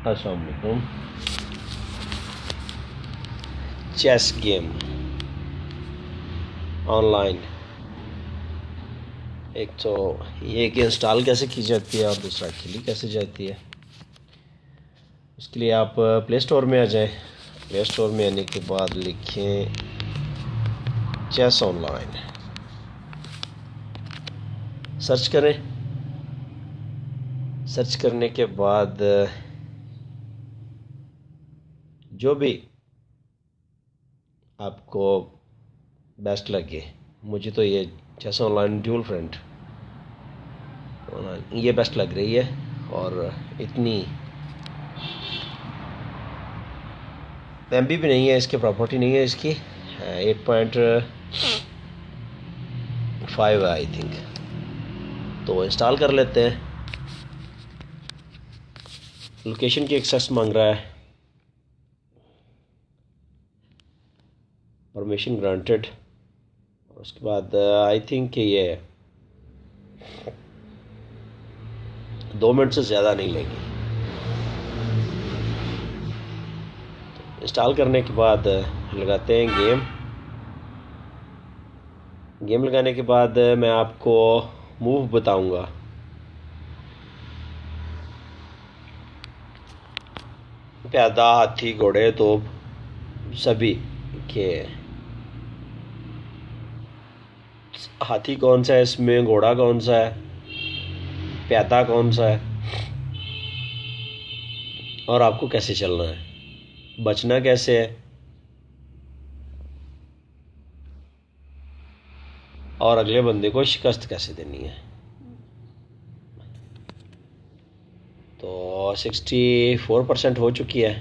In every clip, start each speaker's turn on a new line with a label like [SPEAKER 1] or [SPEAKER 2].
[SPEAKER 1] अस्सलाम वालेकुम। Chess game online, एक तो ये कि इंस्टॉल कैसे की जाती है और दूसरा खेली कैसे जाती है। उसके लिए आप प्ले स्टोर में आ जाएं। प्ले स्टोर में आने के बाद लिखें चेस ऑनलाइन, सर्च करें। सर्च करने के बाद जो भी आपको बेस्ट लगे, मुझे तो ये चेस ऑनलाइन ड्यूल फ्रंट ये बेस्ट लग रही है और इतनी एमबी भी नहीं है, इसकी प्रॉपर्टी नहीं है इसकी 8.5 है आई थिंक। तो इंस्टॉल कर लेते हैं। लोकेशन की एक्सेस मांग रहा है, परमिशन ग्रांटेड। उसके बाद आई थिंक कि ये 2 मिनट से ज़्यादा नहीं लेगी। इंस्टॉल करने के बाद लगाते हैं गेम। गेम लगाने के बाद मैं आपको मूव बताऊंगा। प्यादा, हाथी, घोड़े, तोप सभी के। हाथी कौन सा है इसमें, घोड़ा कौन सा है, प्यादा कौन सा है और आपको कैसे चलना है, बचना कैसे है और अगले बंदे को शिकस्त कैसे देनी है। तो 64% हो चुकी है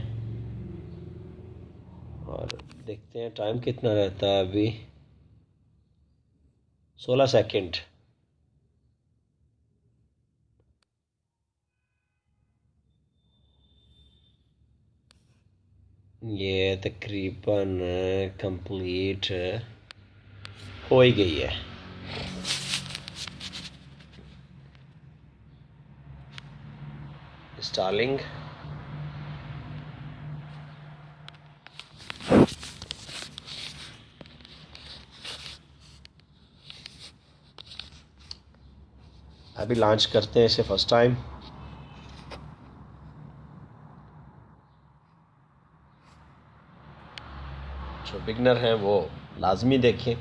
[SPEAKER 1] और देखते हैं टाइम कितना रहता है अभी। 16 सेकंड। ये तकरीबन कंप्लीट हो ही गई है। इंस्टॉलिंग। अभी लॉन्च करते हैं इसे फर्स्ट टाइम। जो बिगनर हैं वो लाजमी देखें।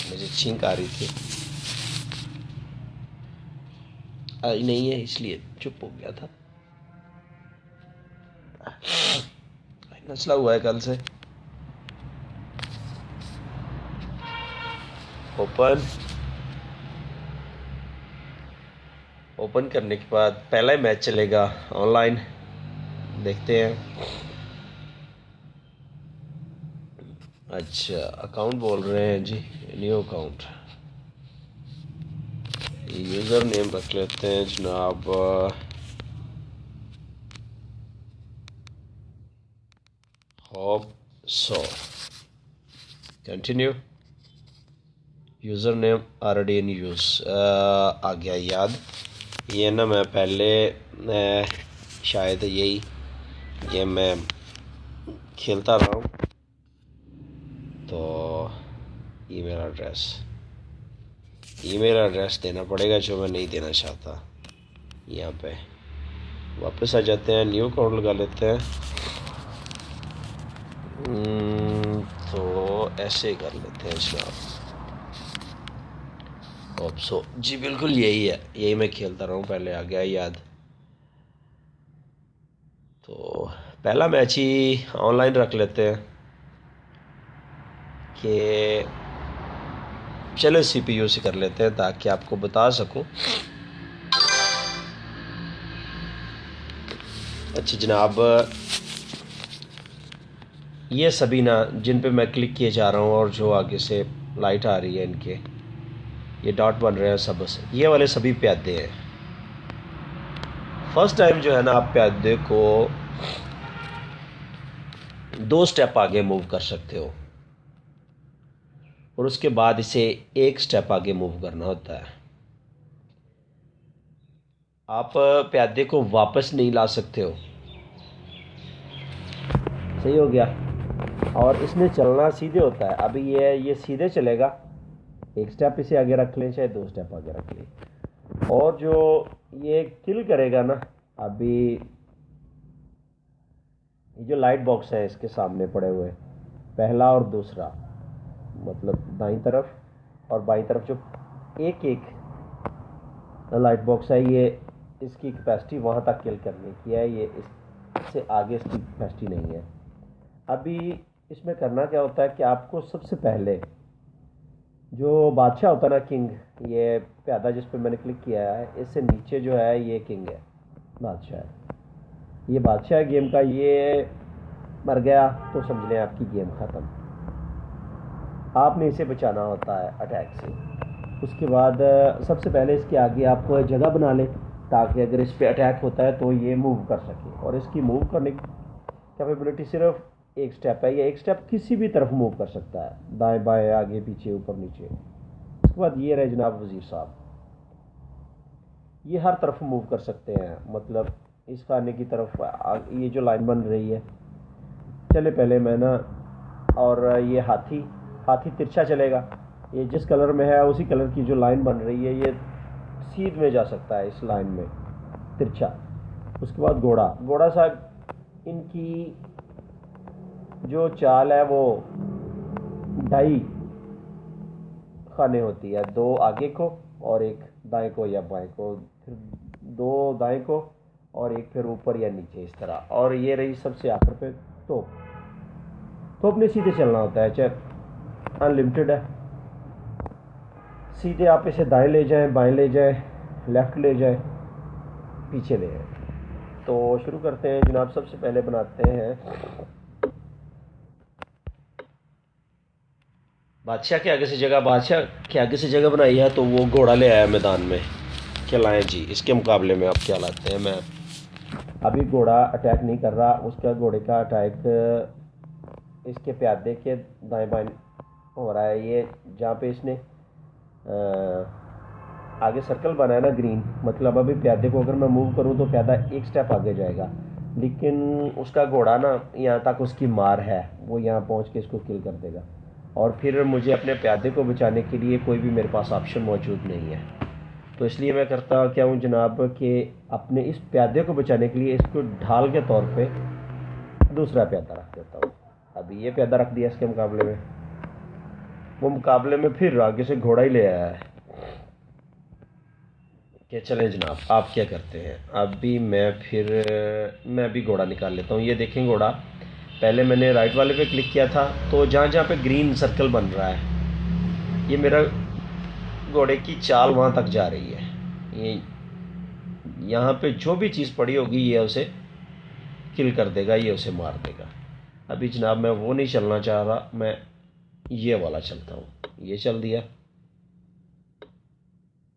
[SPEAKER 1] मुझे छींक आ रही थी, आई नहीं है इसलिए चुप हो गया था। नचला हुआ है कल से। ओपन। ओपन करने के बाद पहला ही मैच चलेगा ऑनलाइन, देखते हैं। अच्छा, अकाउंट बोल रहे हैं जी, न्यू अकाउंट। यूज़र नेम रख लेते हैं जनाब hope so. Continue. User name already in use आ गया याद। ये ना मैं पहले शायद यही गेम मैं खेलता रहा हूँ। तो ईमेल एड्रेस देना पड़ेगा जो मैं नहीं देना चाहता। यहाँ पे वापस आ जाते हैं, न्यू अकाउंट लगा लेते हैं। तो ऐसे कर लेते हैं जनाब। होप सो जी, बिल्कुल यही है, यही मैं खेलता रहा हूँ पहले, आ गया याद। तो पहला मैच ही ऑनलाइन रख लेते हैं कि चलो सीपीयू से कर लेते हैं ताकि आपको बता सकूं। अच्छा जनाब, ये सभी ना जिन पे मैं क्लिक किए जा रहा हूँ और जो आगे से लाइट आ रही है, इनके ये डॉट बन रहे हैं, सब ये वाले सभी प्यादे हैं। फर्स्ट टाइम जो है ना आप प्यादे को 2 स्टेप आगे मूव कर सकते हो और उसके बाद इसे 1 स्टेप आगे मूव करना होता है। आप प्यादे को वापस नहीं ला सकते हो। सही हो गया। और इसमें चलना सीधे होता है। अभी ये सीधे चलेगा, 1 स्टेप इसे आगे रख लें, चाहे 2 स्टेप आगे रख लें। और जो ये किल करेगा ना, अभी ये जो लाइट बॉक्स है इसके सामने पड़े हुए, पहला और दूसरा, मतलब दाईं तरफ और बाईं तरफ जो एक एक लाइट बॉक्स है, ये इसकी कैपेसिटी वहाँ तक किल करने की है, ये इससे आगे इसकी कैपेसिटी नहीं है। अभी इसमें करना क्या होता है कि आपको सबसे पहले जो बादशाह होता है ना, किंग, ये प्यादा जिस पे मैंने क्लिक किया है, इससे नीचे जो है ये किंग है, बादशाह है। ये बादशाह गेम का, ये मर गया तो समझ लें आपकी गेम ख़त्म। आपने इसे बचाना होता है अटैक से। उसके बाद सबसे पहले इसके आगे आप जगह बना लें ताकि अगर इस पर अटैक होता है तो ये मूव कर सके। और इसकी मूव करने की कैपेबिलिटी सिर्फ 1 स्टेप है। ये 1 स्टेप किसी भी तरफ मूव कर सकता है, दाएं बाएं, आगे पीछे, ऊपर नीचे। उसके बाद ये रहे जनाब वजीर साहब, ये हर तरफ मूव कर सकते हैं, मतलब इस खाने की तरफ। ये जो लाइन बन रही है, चले पहले मैं ना, और ये हाथी तिरछा चलेगा, ये जिस कलर में है उसी कलर की जो लाइन बन रही है, ये सीध में जा सकता है इस लाइन में, तिरछा। उसके बाद घोड़ा साहब, इनकी जो चाल है वो ढाई खाने होती है, 2 आगे को और 1 दाएं को या बाएं को, फिर 2 दाएं को और 1 फिर ऊपर या नीचे, इस तरह। और ये रही सबसे आखिर पे तोप ने सीधे चलना होता है, चाहे अनलिमिटेड है। सीधे आप इसे दाएं ले जाएं, बाएं ले जाएं, लेफ़्ट ले जाएं, पीछे ले जाएं। तो शुरू करते हैं जनाब। सबसे पहले बनाते हैं बादशाह के आगे से जगह बनाई है, तो वो घोड़ा ले आया मैदान में। क्या लाएं जी, इसके मुकाबले में आप क्या लाते हैं? मैं अभी घोड़ा अटैक नहीं कर रहा, उसका घोड़े का अटैक इसके प्यादे के दाएं बाएं हो रहा है। ये जहाँ पे इसने आगे सर्कल बनाया ना ग्रीन, मतलब अभी प्यादे को अगर मैं मूव करूँ तो प्यादा 1 स्टेप आगे जाएगा, लेकिन उसका घोड़ा ना यहाँ तक उसकी मार है, वो यहाँ पहुँच के इसको किल कर देगा। और फिर मुझे अपने प्यादे को बचाने के लिए कोई भी मेरे पास ऑप्शन मौजूद नहीं है। तो इसलिए मैं करता क्या हूँ जनाब कि अपने इस प्यादे को बचाने के लिए इसको ढाल के तौर पे दूसरा प्यादा रख देता हूँ। अभी ये प्यादा रख दिया इसके मुकाबले में, वो मुकाबले में फिर आगे से घोड़ा ही ले आया है। क्या चलें जनाब, आप क्या करते हैं? अभी मैं भी घोड़ा निकाल लेता हूँ। ये देखें घोड़ा, पहले मैंने राइट वाले पे क्लिक किया था, तो जहाँ जहाँ पे ग्रीन सर्कल बन रहा है, ये मेरा घोड़े की चाल वहाँ तक जा रही है। ये यहाँ पे जो भी चीज़ पड़ी होगी ये उसे किल कर देगा, ये उसे मार देगा। अभी जनाब मैं वो नहीं चलना चाह रहा, मैं ये वाला चलता हूँ। ये चल दिया,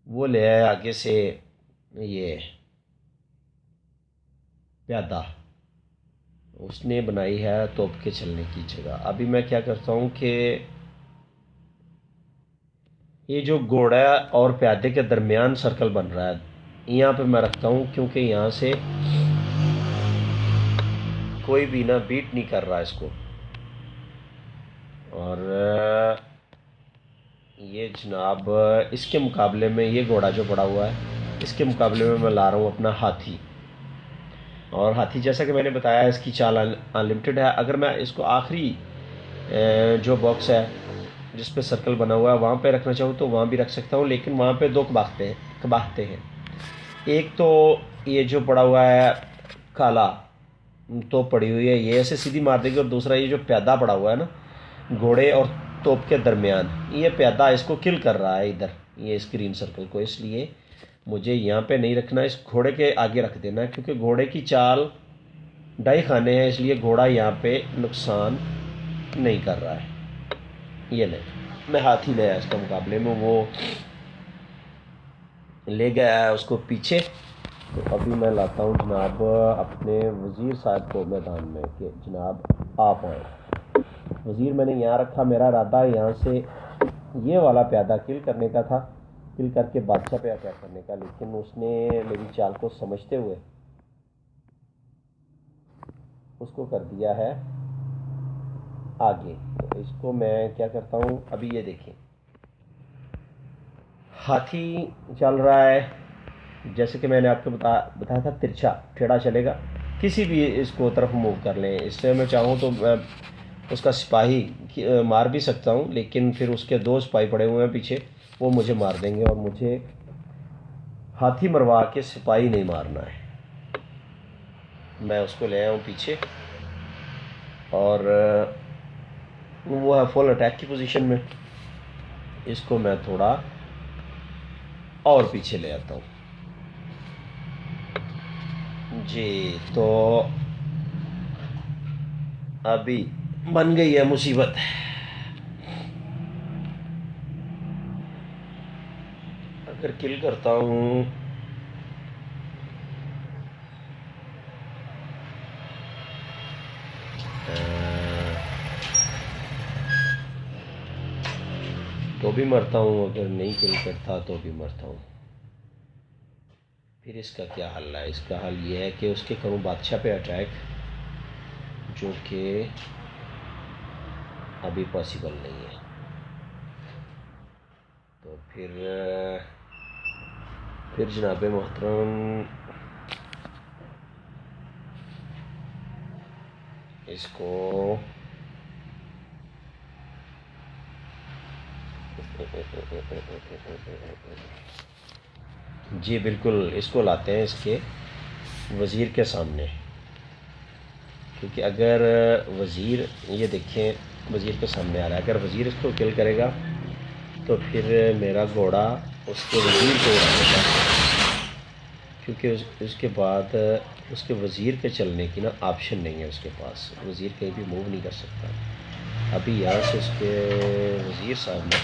[SPEAKER 1] वो ले आया आगे से ये प्यादा, उसने बनाई है तोप के चलने की जगह। अभी मैं क्या करता हूँ कि ये जो घोड़ा और प्यादे के दरमियान सर्कल बन रहा है, यहाँ पे मैं रखता हूँ, क्योंकि यहाँ से कोई भी ना बीट नहीं कर रहा इसको। और ये जनाब इसके मुकाबले में, ये घोड़ा जो पड़ा हुआ है, इसके मुकाबले में मैं ला रहा हूँ अपना हाथी। और हाथी जैसा कि मैंने बताया इसकी चाल अनलिमिटेड है। अगर मैं इसको आखिरी जो बॉक्स है जिस पे सर्कल बना हुआ है वहाँ पे रखना चाहूँ तो वहाँ भी रख सकता हूँ, लेकिन वहाँ पे 2 कबाहते हैं। एक तो ये जो पड़ा हुआ है काला तो पड़ी हुई है, ये ऐसे सीधी मार देगी। और दूसरा ये जो प्यादा पड़ा हुआ है ना घोड़े और तोप के दरमियान, ये प्यादा इसको किल कर रहा है इधर, ये स्क्रीन सर्कल को। इसलिए मुझे यहाँ पे नहीं रखना, इस घोड़े के आगे रख देना, क्योंकि घोड़े की चाल ढाई खाने हैं, इसलिए घोड़ा यहाँ पे नुकसान नहीं कर रहा है। ये ले, मैं हाथी ले आया इसका मुकाबले में, वो ले गया है उसको पीछे। तो अभी मैं लाता हूँ जनाब अपने वज़ीर साहब को मैदान में कि जनाब आप आए। वज़ीर मैंने यहाँ रखा, मेरा इरादा यहाँ से ये वाला प्यादा किल करने का था, किल करके बादशाह पे अटैक करने का, लेकिन उसने मेरी चाल को समझते हुए उसको कर दिया है आगे। तो इसको मैं क्या करता हूँ, अभी ये देखें हाथी चल रहा है, जैसे कि मैंने आपको बताया था तिरछा टेढ़ा चलेगा, किसी भी इसको तरफ मूव कर लें। इससे मैं चाहूँ तो मैं उसका सिपाही मार भी सकता हूँ, लेकिन फिर उसके 2 सिपाही पड़े हुए हैं पीछे, वो मुझे मार देंगे और मुझे हाथी मरवा के सिपाही नहीं मारना है। मैं उसको ले आया हूँ पीछे और वो है फुल अटैक की पोजीशन में। इसको मैं थोड़ा और पीछे ले आता हूँ जी। तो अभी बन गई है मुसीबत। अगर किल करता हूँ तो भी मरता हूँ, अगर नहीं किल करता तो भी मरता हूँ। फिर इसका क्या हल है? इसका हल ये है कि उसके करूँ बादशाह पे अटैक, जो कि अभी पॉसिबल नहीं है। तो फिर जनाब मोहतरम इसको जी बिल्कुल इसको लाते हैं इसके वज़ीर के सामने, क्योंकि अगर वज़ीर, ये देखें वज़ीर के सामने आ रहा है, अगर वज़ीर इसको किल करेगा तो फिर मेरा घोड़ा उसके वज़ीर को उड़ा देगा, क्योंकि उसके बाद उसके वज़ीर के चलने की ना ऑप्शन नहीं है उसके पास, वज़ीर कहीं भी मूव नहीं कर सकता। अभी यहाँ से उसके वज़ीर साहब ने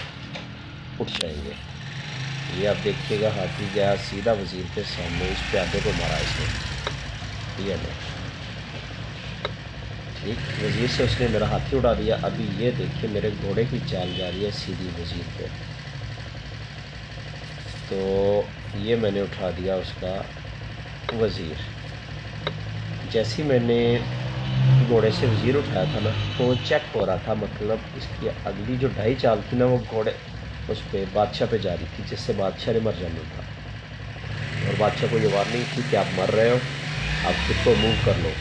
[SPEAKER 1] उठ जाएंगे। ये आप देखिएगा हाथी गया सीधा वज़ीर के सामने, इस प्यादे को मारा इसने, ये नहीं ठीक, वज़ीर से उसने मेरा हाथी उड़ा दिया। अभी ये देखिए मेरे घोड़े की चाल जा रही है सीधी वज़ीर पे, तो ये मैंने उठा दिया उसका वज़ीर। जैसे ही मैंने घोड़े से वज़ीर उठाया था ना, तो वो चेक हो रहा था, मतलब इसकी अगली जो ढाई चाल थी ना वो घोड़े उस पर बादशाह पे जा रही थी, जिससे बादशाह ने मर जाना था। और बादशाह को ये वार्निंग थी कि आप मर रहे हो, आप खुद को मूव कर लो,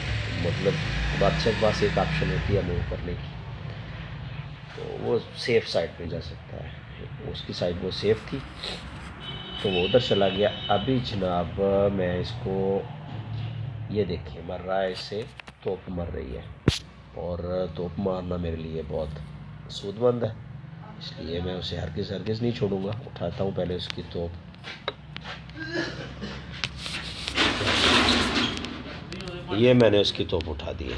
[SPEAKER 1] मतलब बादशाह के पास एक ऑप्शन होती है मूव करने की, तो वो सेफ़ साइड पे जा सकता है, उसकी साइड वो सेफ़ थी तो वो उधर चला गया। अभी जनाब मैं इसको, ये देखिए मर रहा है, इससे तोप मर रही है, और तोप मारना मेरे लिए बहुत सूदमंद है, इसलिए मैं उसे हरगिज़ नहीं छोड़ूंगा। उठाता हूँ पहले उसकी तोप, ये मैंने उसकी तोप उठा दी है।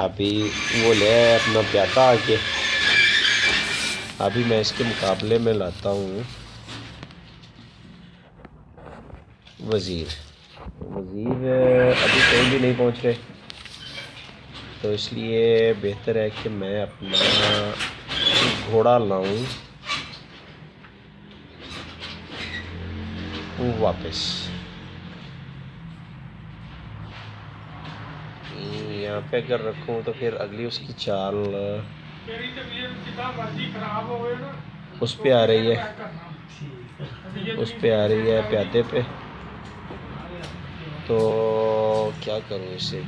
[SPEAKER 1] अभी वो ले आया अपना प्यादा आके, अभी मैं इसके मुकाबले में लाता हूँ वज़ीर। अभी कहीं भी नहीं पहुँच रहे, तो इसलिए बेहतर है कि मैं अपना घोड़ा लाऊं वापस। यहाँ पे अगर रखूँ तो फिर अगली उसकी चाल उस पे आ रही है, उस पे आ रही है प्यादे पे, तो क्या करूँ इसे,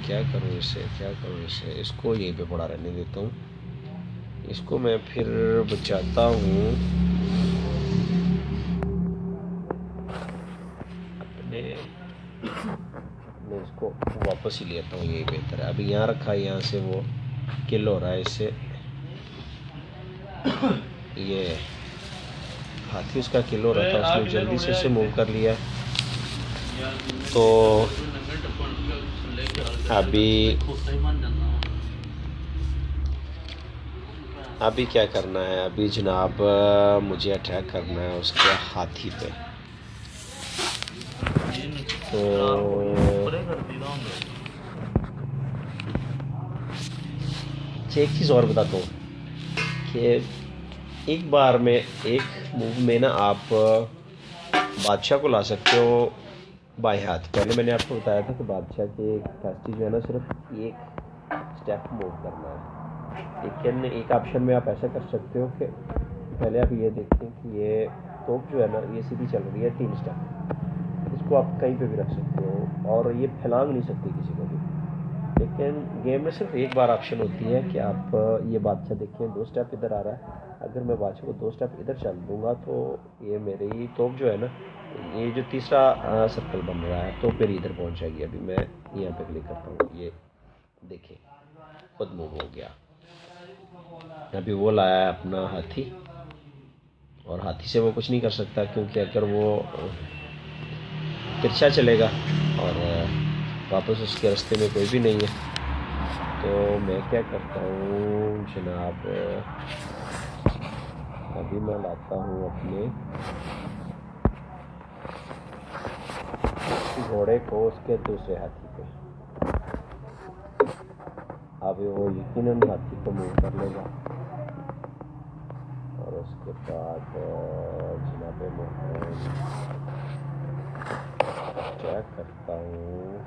[SPEAKER 1] इसको यहीं पे पड़ा रहने देता हूँ। इसको मैं फिर बचाता हूँ अपने, मैं इसको वापस ही लेता हूँ, यही बेहतर है। अभी यहाँ रखा है, यहाँ से वो किल हो रहा है इससे, ये हाथी उसका किल हो रहा था, उसने जल्दी से उसे मूव कर लिया। तो अभी क्या करना है, अभी जनाब मुझे अटैक करना है उसके हाथी पे। तो अच्छा एक चीज़ और बताता हूँ कि एक बार में एक मूव में ना आप बादशाह को ला सकते हो बाएं हाथ। पहले मैंने आपको बताया था कि बादशाह की कैपेसिटी जो है ना सिर्फ एक स्टेप मूव करना है, लेकिन एक ऑप्शन में आप ऐसा कर सकते हो कि पहले आप ये देखें कि ये तोप जो है ना ये सीधी चल रही है 3 स्टेप, इसको आप कहीं पे भी रख सकते हो और ये फैलांग नहीं सकती किसी को भी। लेकिन गेम में सिर्फ एक बार ऑप्शन होती है कि आप ये बादशाह देखें 2 स्टेप इधर आ रहा है, अगर मैं बादशाह को 2 स्टेप इधर चल दूंगा तो ये मेरी तोप जो है ना ये जो तीसरा सर्कल बन रहा है तो फिर इधर पहुंच जाएगी। अभी मैं यहाँ पे क्लिक करता हूँ, ये देखिए खुद मूव हो गया। अभी वो लाया है अपना हाथी और हाथी से वो कुछ नहीं कर सकता क्योंकि अगर वो तिरछा चलेगा और वापस उसके रास्ते में कोई भी नहीं है। तो मैं क्या करता हूँ जनाब, अभी मैं लाता हूँ अपने घोड़े को उसके दूसरे हाथी पे। अब वो यकीनन हाथी को मूव कर लेगा और उसके बाद जनाब क्या करता हूँ,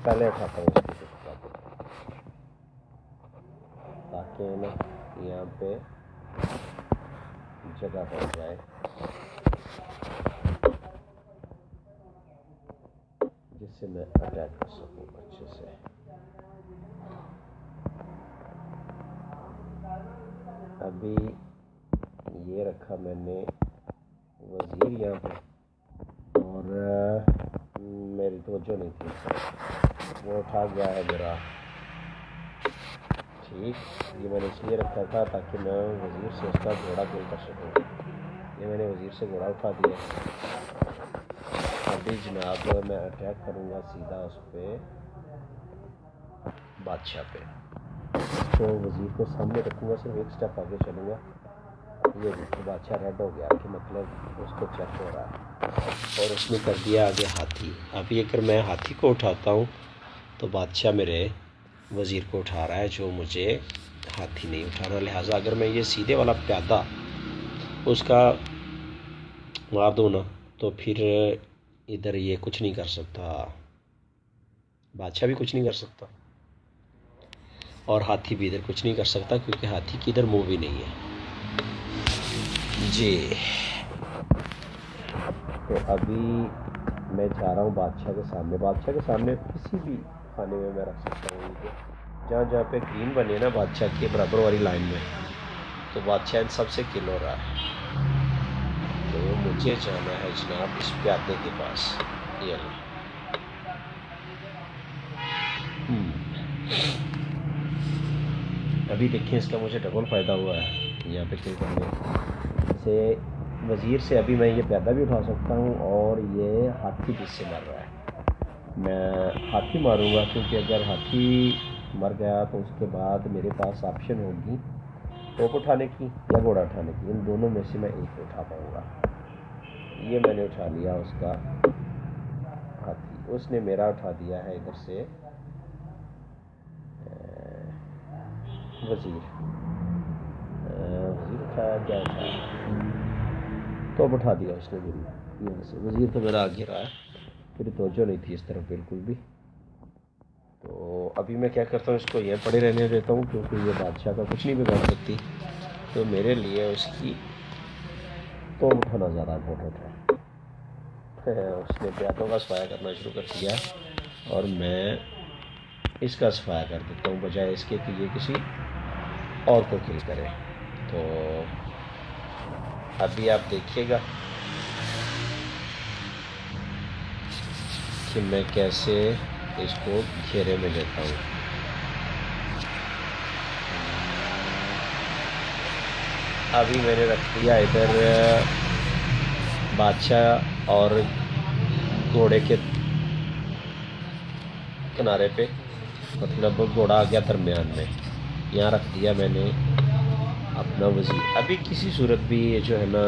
[SPEAKER 1] पहले उठाता हूँ इसको ताकि ना यहाँ पे जगह बन जाए जिससे मैं अटैक कर सकूँ अच्छे से। अभी ये रखा मैंने वजीर यहाँ पे और मेरी तवज्जो नहीं थी, वो उठा गया है मेरा। ठीक, ये मैंने इसलिए रखा था ताकि मैं वजीर से उसका घोड़ा किल कर सकूँ। ये मैंने वजीर से घोड़ा उठा दिया। अभी जनाब मैं अटैक करूँगा सीधा उस पर बादशाह पे, तो वजीर को सामने रखूँगा, सिर्फ एक स्टेप आगे चलूँगा। ये देखो बादशाह रेड हो गया कि मतलब उसको चेक हो रहा है और उसने कर दिया आगे हाथी। अभी अगर मैं हाथी को उठाता हूँ तो बादशाह मेरे वज़ीर को उठा रहा है जो मुझे हाथी नहीं उठाना। लिहाजा अगर मैं ये सीधे वाला प्यादा उसका मार दूँ ना तो फिर इधर ये कुछ नहीं कर सकता, बादशाह भी कुछ नहीं कर सकता और हाथी भी इधर कुछ नहीं कर सकता क्योंकि हाथी की इधर मूव ही नहीं है जी। तो अभी मैं जा रहा हूँ बादशाह के सामने। बादशाह के सामने किसी भी खाने में मैं रख सकता हूँ इनको, जहाँ जहाँ पे ग्रीन बने ना बादशाह के बराबर वाली लाइन में, तो बादशाह इन सबसे किल हो रहा है। तो मुझे जाना है जनाब इस प्यादे के पास। ये अभी देखिए इसका मुझे डबल फ़ायदा हुआ है यहाँ पे किल करने से। वज़ीर से अभी मैं ये प्यादा भी उठा सकता हूँ और ये हाथी जिससे मर रहा है मैं हाथी मारूंगा, क्योंकि अगर हाथी मर गया तो उसके बाद मेरे पास ऑप्शन होगी तोप उठाने की या घोड़ा उठाने की। इन दोनों में से मैं एक उठा पाऊँगा। ये मैंने उठा लिया उसका हाथी, उसने मेरा उठा दिया है इधर से वज़ीर उठाया क्या उठाया, तोप उठा दिया उसने मेरी यहाँ से। वज़ीर तो मेरा आगे रहा है, मेरी तवज्जो नहीं थी इस तरफ बिल्कुल भी। तो अभी मैं क्या करता हूँ, इसको ये पड़े रहने देता हूँ क्योंकि ये बादशाह का कुछ नहीं बिगाड़ सकती। तो मेरे लिए उसकी तोप उठाना ज़्यादा इम्पोर्टेंट है। उसने प्यादों का सफाया करना शुरू कर दिया और मैं इसका सफाया कर देता हूँ बजाय इसके कि ये किसी और को किल करे। तो अभी आप देखिएगा कि मैं कैसे इसको घेरे में लेता हूँ। अभी मैंने रख दिया इधर बादशाह और घोड़े के किनारे पे, मतलब घोड़ा आ गया दरमियान में, यहाँ रख दिया मैंने अपना वज़ीर। अभी किसी सूरत भी ये जो है ना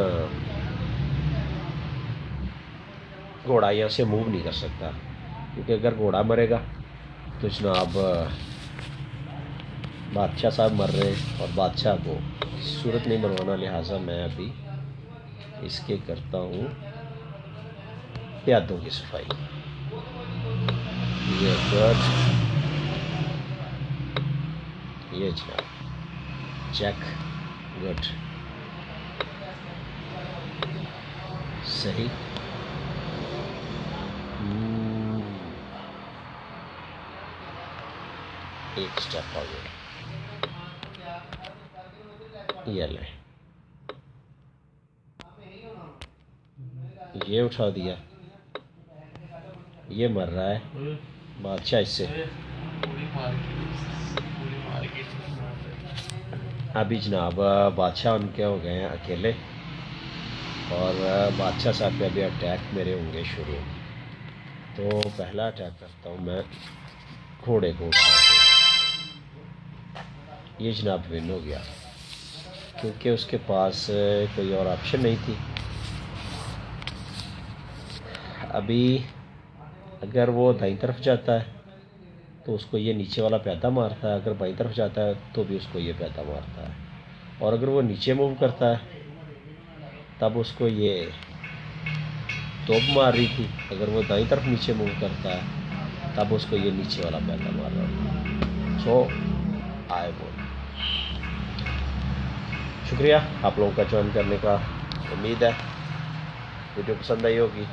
[SPEAKER 1] घोड़ा यहाँ से मूव नहीं कर सकता, क्योंकि अगर घोड़ा मरेगा तो जनाब बादशाह साहब मर रहे हैं और बादशाह को सूरत नहीं बनवाना। लिहाजा मैं अभी इसके करता हूँ प्यादों की सफाई। ये गुड, ये जनाब चेक, गुड, सही। एक स्टेप आगे, ये ले, ये उठा दिया, ये मर रहा है बादशाह इससे। अभी जनाब बादशाह उनके हो गए हैं अकेले और बादशाह साहब पे अभी अटैक मेरे होंगे शुरू। तो पहला अटैक करता हूँ मैं घोड़े को उठा के। ये जनाब विन हो गया, क्योंकि उसके पास कोई और ऑप्शन नहीं थी। अभी अगर वो दाईं तरफ जाता है तो उसको ये नीचे वाला प्यादा मारता है, अगर बाईं तरफ जाता है तो भी उसको ये प्यादा मारता है, और अगर वो नीचे मूव करता है तब उसको ये तोप मार रही थी, अगर वो दाईं तरफ नीचे मूव करता है तब उसको ये नीचे वाला प्यादा मार रहा था। सो आई बोल, शुक्रिया आप लोगों का ज्वाइन करने का। उम्मीद है वीडियो पसंद आई होगी।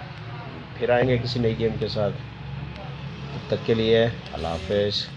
[SPEAKER 1] फिर आएंगे किसी नई गेम के साथ, तब तक के लिए अल्लाह हाफ़िज़।